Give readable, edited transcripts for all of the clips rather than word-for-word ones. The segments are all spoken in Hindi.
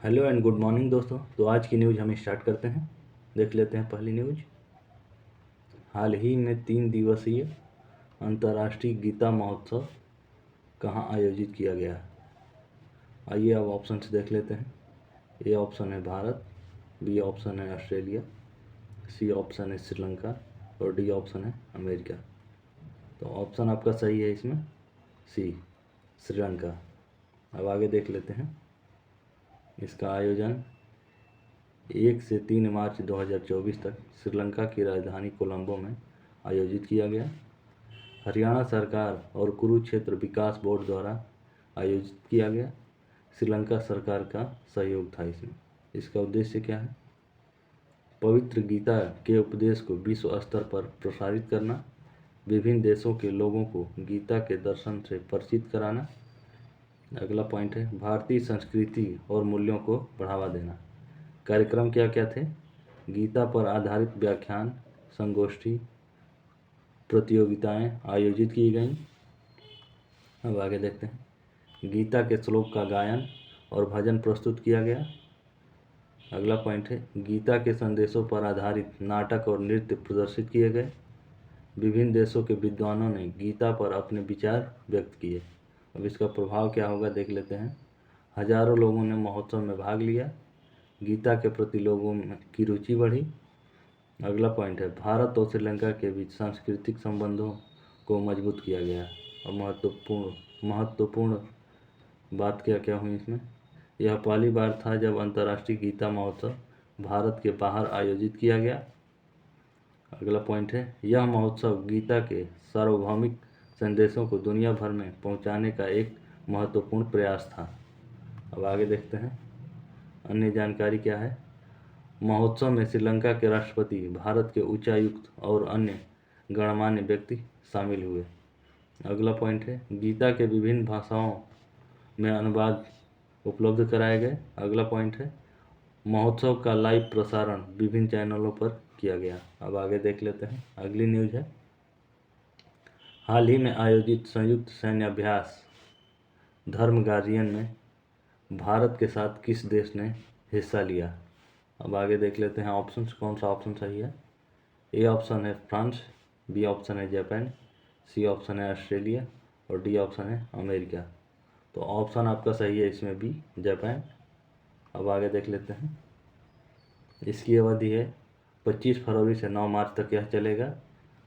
हेलो एंड गुड मॉर्निंग दोस्तों। तो आज की न्यूज़ हम स्टार्ट करते हैं। देख लेते हैं पहली न्यूज़। हाल ही में 3 दिवसीय अंतर्राष्ट्रीय गीता महोत्सव कहाँ आयोजित किया गया। आइए अब ऑप्शन से देख लेते हैं। ए ऑप्शन है भारत, बी ऑप्शन है ऑस्ट्रेलिया, सी ऑप्शन है श्रीलंका और डी ऑप्शन है अमेरिका। तो ऑप्शन आपका सही है इसमें सी, श्रीलंका। अब आगे देख लेते हैं। इसका आयोजन 1 से 3 मार्च 2024 तक श्रीलंका की राजधानी कोलंबो में आयोजित किया गया। हरियाणा सरकार और कुरुक्षेत्र विकास बोर्ड द्वारा आयोजित किया गया। श्रीलंका सरकार का सहयोग था इसमें। इसका उद्देश्य क्या है? पवित्र गीता के उपदेश को विश्व स्तर पर प्रसारित करना, विभिन्न देशों के लोगों को गीता के दर्शन से परिचित कराना। अगला पॉइंट है भारतीय संस्कृति और मूल्यों को बढ़ावा देना। कार्यक्रम क्या क्या थे? गीता पर आधारित व्याख्यान, संगोष्ठी, प्रतियोगिताएं आयोजित की गईं। अब आगे देखते हैं। गीता के श्लोक का गायन और भजन प्रस्तुत किया गया। अगला पॉइंट है गीता के संदेशों पर आधारित नाटक और नृत्य प्रदर्शित किए गए। विभिन्न देशों के विद्वानों ने गीता पर अपने विचार व्यक्त किए। अब इसका प्रभाव क्या होगा देख लेते हैं। हजारों लोगों ने महोत्सव में भाग लिया। गीता के प्रति लोगों की रुचि बढ़ी। अगला पॉइंट है भारत और श्रीलंका के बीच सांस्कृतिक संबंधों को मजबूत किया गया। और महत्वपूर्ण बात क्या क्या हुई इसमें? यह पहली बार था जब अंतर्राष्ट्रीय गीता महोत्सव भारत के बाहर आयोजित किया गया। अगला पॉइंट है यह महोत्सव गीता के सार्वभौमिक संदेशों को दुनिया भर में पहुंचाने का एक महत्वपूर्ण प्रयास था। अब आगे देखते हैं अन्य जानकारी क्या है। महोत्सव में श्रीलंका के राष्ट्रपति, भारत के उच्चायुक्त और अन्य गणमान्य व्यक्ति शामिल हुए। अगला पॉइंट है गीता के विभिन्न भाषाओं में अनुवाद उपलब्ध कराए गए। अगला पॉइंट है महोत्सव का लाइव प्रसारण विभिन्न चैनलों पर किया गया। अब आगे देख लेते हैं। अगली न्यूज़ है हाल ही में आयोजित संयुक्त सैन्य अभ्यास धर्म गार्जियन में भारत के साथ किस देश ने हिस्सा लिया। अब आगे देख लेते हैं ऑप्शंस, कौन सा ऑप्शन सही है। ए ऑप्शन है फ्रांस, बी ऑप्शन है जापान, सी ऑप्शन है ऑस्ट्रेलिया और डी ऑप्शन है अमेरिका। तो ऑप्शन आपका सही है इसमें बी, जापान। अब आगे देख लेते हैं। इसकी अवधि है 25 फरवरी से 9 मार्च तक यह चलेगा।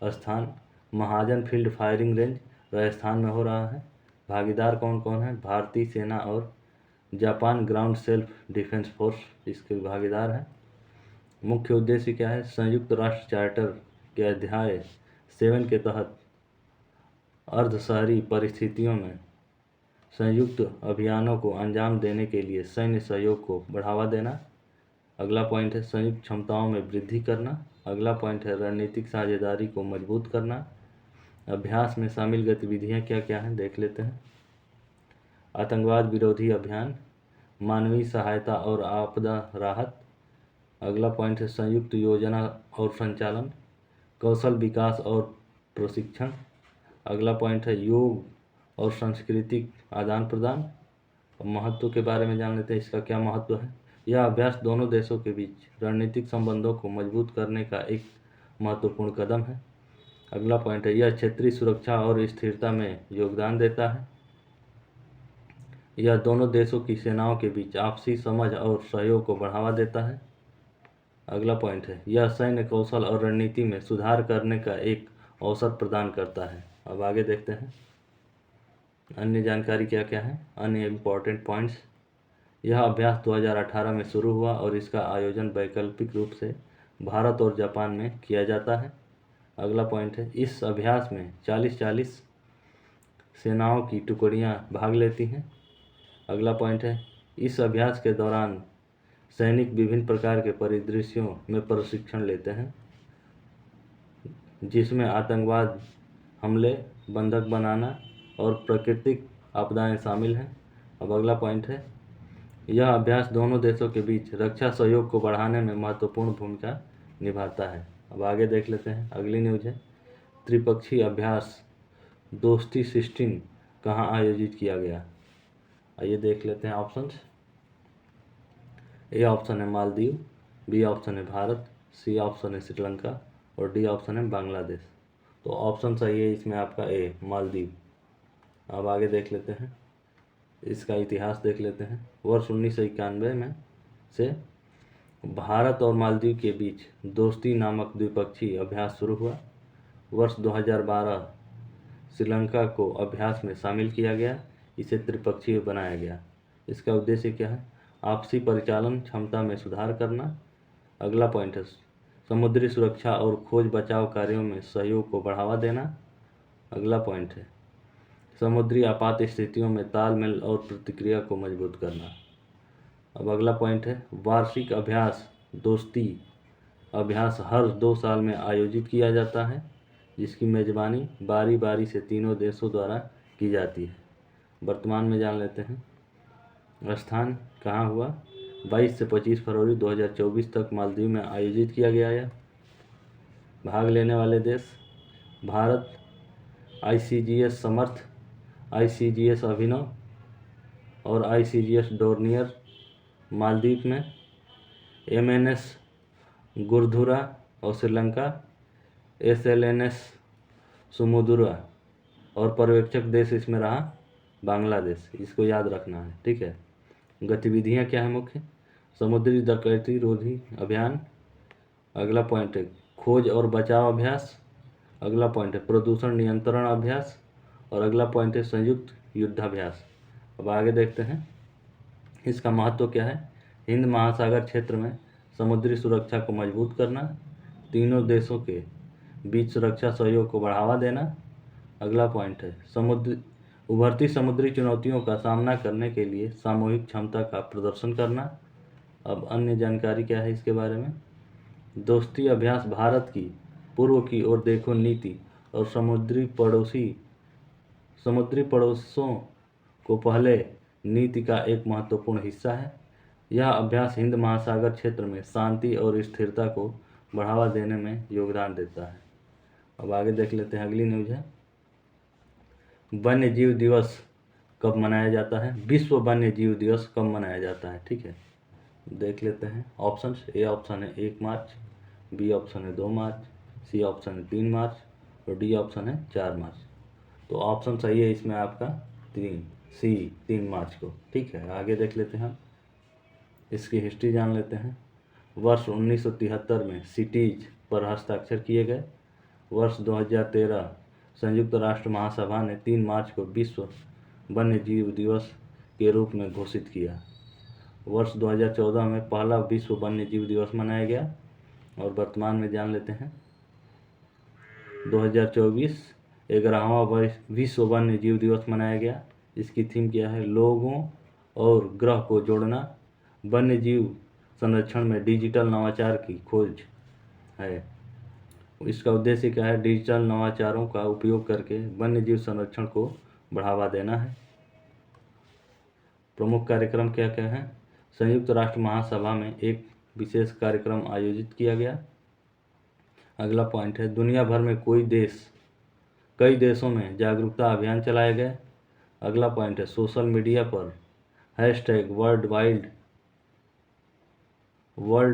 स्थान महाजन फील्ड फायरिंग रेंज राजस्थान में हो रहा है। भागीदार कौन कौन है? भारतीय सेना और Japan ground self defence force इसके भागीदार हैं। मुख्य उद्देश्य क्या है? संयुक्त राष्ट्र चार्टर के अध्याय 7 के तहत अर्ध शहरी परिस्थितियों में संयुक्त अभियानों को अंजाम देने के लिए सैन्य सहयोग को बढ़ावा देना। अगला पॉइंट है संयुक्त क्षमताओं में वृद्धि करना। अगला पॉइंट है रणनीतिक साझेदारी को मजबूत करना। अभ्यास में शामिल गतिविधियां क्या क्या हैं देख लेते हैं। आतंकवाद विरोधी अभियान, मानवीय सहायता और आपदा राहत। अगला पॉइंट है संयुक्त योजना और संचालन, कौशल विकास और प्रशिक्षण। अगला पॉइंट है योग और सांस्कृतिक आदान प्रदान। महत्व के बारे में जान लेते हैं, इसका क्या महत्व है। यह अभ्यास दोनों देशों के बीच रणनीतिक संबंधों को मजबूत करने का एक महत्वपूर्ण कदम है। अगला पॉइंट है यह क्षेत्रीय सुरक्षा और स्थिरता में योगदान देता है। यह दोनों देशों की सेनाओं के बीच आपसी समझ और सहयोग को बढ़ावा देता है। अगला पॉइंट है यह सैन्य कौशल और रणनीति में सुधार करने का एक अवसर प्रदान करता है। अब आगे देखते हैं अन्य जानकारी क्या क्या है, अन्य इम्पॉर्टेंट पॉइंट्स। यह अभ्यास 2018 में शुरू हुआ और इसका आयोजन वैकल्पिक रूप से भारत और जापान में किया जाता है। अगला पॉइंट है इस अभ्यास में 40-40 सेनाओं की टुकड़ियां भाग लेती हैं। अगला पॉइंट है इस अभ्यास के दौरान सैनिक विभिन्न प्रकार के परिदृश्यों में प्रशिक्षण लेते हैं, जिसमें आतंकवाद हमले, बंधक बनाना और प्राकृतिक आपदाएं शामिल हैं। अब अगला पॉइंट है यह अभ्यास दोनों देशों के बीच रक्षा सहयोग को बढ़ाने में महत्वपूर्ण भूमिका निभाता है। अब आगे देख लेते हैं अगली न्यूज़ है त्रिपक्षीय अभ्यास दोस्ती 16 कहाँ आयोजित किया गया। आइए देख लेते हैं ऑप्शंस। ए ऑप्शन है मालदीव, बी ऑप्शन है भारत, सी ऑप्शन है श्रीलंका और डी ऑप्शन है बांग्लादेश। तो ऑप्शन सही है इसमें आपका ए मालदीव। अब आगे देख लेते हैं, इसका इतिहास देख लेते हैं। वर्ष 1991 में से भारत और मालदीव के बीच दोस्ती नामक द्विपक्षीय अभ्यास शुरू हुआ। वर्ष 2012 श्रीलंका को अभ्यास में शामिल किया गया, इसे त्रिपक्षीय बनाया गया। इसका उद्देश्य क्या है? आपसी परिचालन क्षमता में सुधार करना। अगला पॉइंट है समुद्री सुरक्षा और खोज बचाव कार्यों में सहयोग को बढ़ावा देना। अगला पॉइंट है समुद्री आपात स्थितियों में तालमेल और प्रतिक्रिया को मजबूत करना। अब अगला पॉइंट है वार्षिक अभ्यास। दोस्ती अभ्यास हर 2 साल में आयोजित किया जाता है, जिसकी मेजबानी बारी बारी से तीनों देशों द्वारा की जाती है। वर्तमान में जान लेते हैं स्थान कहाँ हुआ। 22 से 25 फरवरी 2024 तक मालदीव में आयोजित किया गया है। भाग लेने वाले देश भारत, ICGS समर्थ, ICGS अभिनव और ICGS डोर्नियर। मालदीव में MNS गुरधुरा और श्रीलंका SLNS सुमुदुरा और पर्यवेक्षक देश इसमें रहा बांग्लादेश। इसको याद रखना है, ठीक है। गतिविधियां क्या है मुख्य? समुद्री डकैती रोधी अभियान। अगला पॉइंट है खोज और बचाव अभ्यास। अगला पॉइंट है प्रदूषण नियंत्रण अभ्यास और अगला पॉइंट है संयुक्त युद्धाभ्यास। अब आगे देखते हैं इसका महत्व क्या है। हिंद महासागर क्षेत्र में समुद्री सुरक्षा को मजबूत करना, तीनों देशों के बीच सुरक्षा सहयोग को बढ़ावा देना। अगला पॉइंट है उभरती समुद्री चुनौतियों का सामना करने के लिए सामूहिक क्षमता का प्रदर्शन करना। अब अन्य जानकारी क्या है इसके बारे में। दोस्ती अभ्यास भारत की पूर्व की ओर देखो नीति और समुद्री पड़ोसों को पहले नीति का एक महत्वपूर्ण हिस्सा है। यह अभ्यास हिंद महासागर क्षेत्र में शांति और स्थिरता को बढ़ावा देने में योगदान देता है। अब आगे देख लेते हैं, अगली न्यूज़ है वन्य जीव दिवस कब मनाया जाता है। विश्व वन्य जीव दिवस कब मनाया जाता है, ठीक है। देख लेते हैं ऑप्शन। ए ऑप्शन है 1 मार्च, बी ऑप्शन है 2 मार्च, सी ऑप्शन है 3 मार्च और डी ऑप्शन है 4 मार्च। तो ऑप्शन सही है इसमें आपका 3 मार्च को, ठीक है। आगे देख लेते हैं, इसकी हिस्ट्री जान लेते हैं। वर्ष 1973 में सिटीज पर हस्ताक्षर किए गए। वर्ष 2013 संयुक्त राष्ट्र महासभा ने 3 मार्च को विश्व वन्य जीव दिवस के रूप में घोषित किया। वर्ष 2014 में पहला विश्व वन्य जीव दिवस मनाया गया। और वर्तमान में जान लेते हैं 2024 11वां विश्व वन्य जीव दिवस मनाया गया। इसकी थीम क्या है? लोगों और ग्रह को जोड़ना, वन्य जीव संरक्षण में डिजिटल नवाचार की खोज है। इसका उद्देश्य क्या है? डिजिटल नवाचारों का उपयोग करके वन्य जीव संरक्षण को बढ़ावा देना है। प्रमुख कार्यक्रम क्या क्या है? संयुक्त राष्ट्र महासभा में एक विशेष कार्यक्रम आयोजित किया गया। अगला पॉइंट है दुनिया भर में कई देशों में जागरूकता अभियान चलाए गए। अगला पॉइंट है सोशल मीडिया पर hashtag world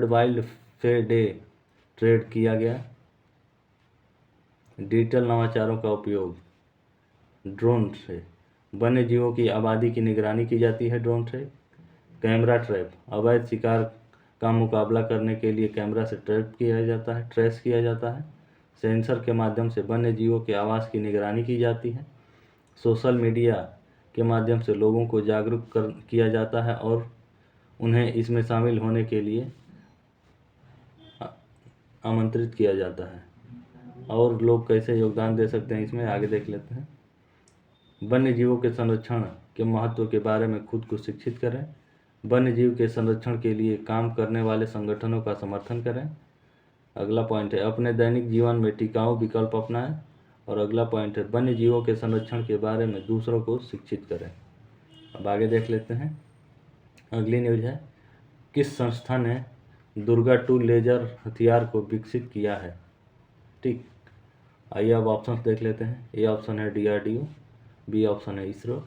wild fair day trade किया गया। डिजिटल नवाचारों का उपयोग ड्रोन से वन्य जीवों की आबादी की निगरानी की जाती है ड्रोन से। कैमरा ट्रैप अवैध शिकार का मुकाबला करने के लिए कैमरा से ट्रेस किया जाता है। सेंसर के माध्यम से वन्य जीवों के आवास की निगरानी की जाती है। सोशल मीडिया के माध्यम से लोगों को जागरूक किया जाता है और उन्हें इसमें शामिल होने के लिए आमंत्रित किया जाता है। और लोग कैसे योगदान दे सकते हैं इसमें आगे देख लेते हैं। वन्य जीवों के संरक्षण के महत्व के बारे में खुद को शिक्षित करें। वन्य जीव के संरक्षण के लिए काम करने वाले संगठनों का समर्थन करें। अगला पॉइंट है अपने दैनिक जीवन में टिकाऊ विकल्प अपनाएं। और अगला पॉइंट है वन्य जीवों के संरक्षण के बारे में दूसरों को शिक्षित करें। अब आगे देख लेते हैं, अगली न्यूज़ है किस संस्था ने दुर्गा 2 लेजर हथियार को विकसित किया है, ठीक। आइए अब ऑप्शन देख लेते हैं। ए ऑप्शन है DRDO, बी ऑप्शन है इसरो,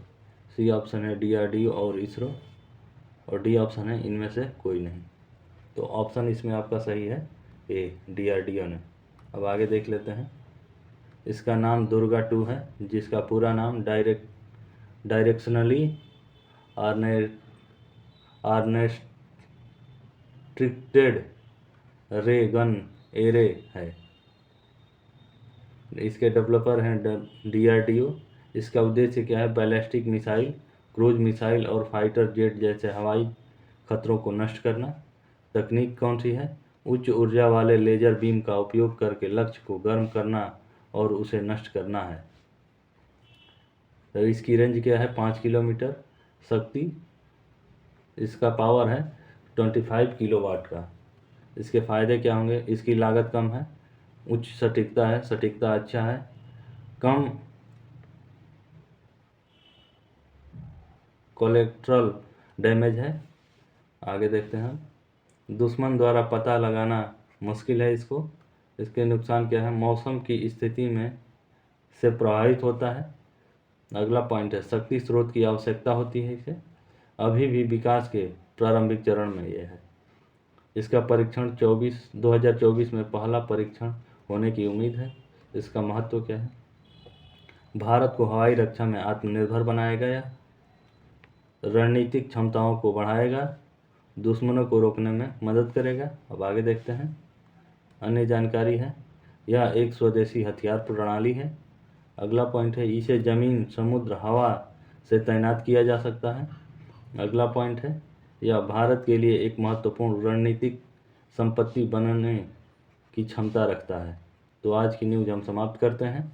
सी ऑप्शन है DRDO और इसरो और डी ऑप्शन है इनमें से कोई नहीं। तो ऑप्शन इसमें आपका सही है ए, DRDO ने। अब आगे देख लेते हैं। इसका नाम दुर्गा 2 है, जिसका पूरा नाम डायरेक्शनली आर्नेस्ट्रिक्टेड रे गन एरे है। इसके डेवलपर हैं DRDO। इसका उद्देश्य क्या है? बैलिस्टिक मिसाइल, क्रूज मिसाइल और फाइटर जेट जैसे हवाई खतरों को नष्ट करना। तकनीक कौन सी है? उच्च ऊर्जा वाले लेजर बीम का उपयोग करके लक्ष्य को गर्म करना और उसे नष्ट करना है। तो इसकी रेंज क्या है? 5 किलोमीटर। शक्ति, इसका पावर है 25 किलोवाट का। इसके फ़ायदे क्या होंगे? इसकी लागत कम है, उच्च सटीकता है, सटीकता अच्छा है, कम कोलेट्रल डैमेज है। आगे देखते हैं हम। दुश्मन द्वारा पता लगाना मुश्किल है इसको। इसके नुकसान क्या है? मौसम की स्थिति में से प्रभावित होता है। अगला पॉइंट है, शक्ति स्रोत की आवश्यकता होती है इसे। अभी भी विकास के प्रारंभिक चरण में यह है। इसका परीक्षण 2024 में पहला परीक्षण होने की उम्मीद है। इसका महत्व क्या है? भारत को हवाई रक्षा में आत्मनिर्भर बनाएगा, या रणनीतिक क्षमताओं को बढ़ाएगा, दुश्मनों को रोकने में मदद करेगा। अब आगे देखते हैं। अन्य जानकारी है, यह एक स्वदेशी हथियार प्रणाली है। अगला पॉइंट है, इसे जमीन, समुद्र, हवा से तैनात किया जा सकता है। अगला पॉइंट है, यह भारत के लिए एक महत्वपूर्ण रणनीतिक संपत्ति बनने की क्षमता रखता है। तो आज की न्यूज़ हम समाप्त करते हैं।